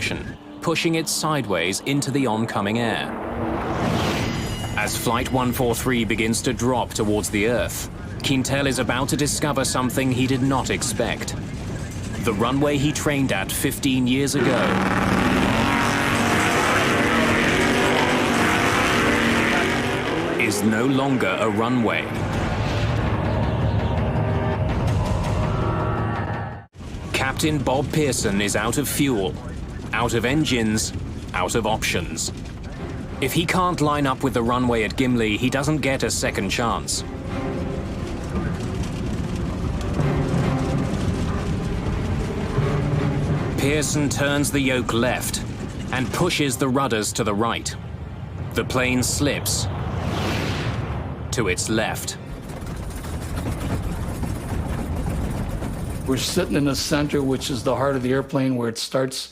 direction, pushing it sideways into the oncoming air. As Flight 143 begins to drop towards the Earth, Quintel is about to discover something he did not expect. The runway he trained at 15 years ago is no longer a runway. Captain Bob Pearson is out of fuel, out of engines, out of options. If he can't line up with the runway at Gimli, he doesn't get a second chance. Pearson turns the yoke left and pushes the rudders to the right. The plane slips to its left. We're sitting in the center, which is the heart of the airplane, where it starts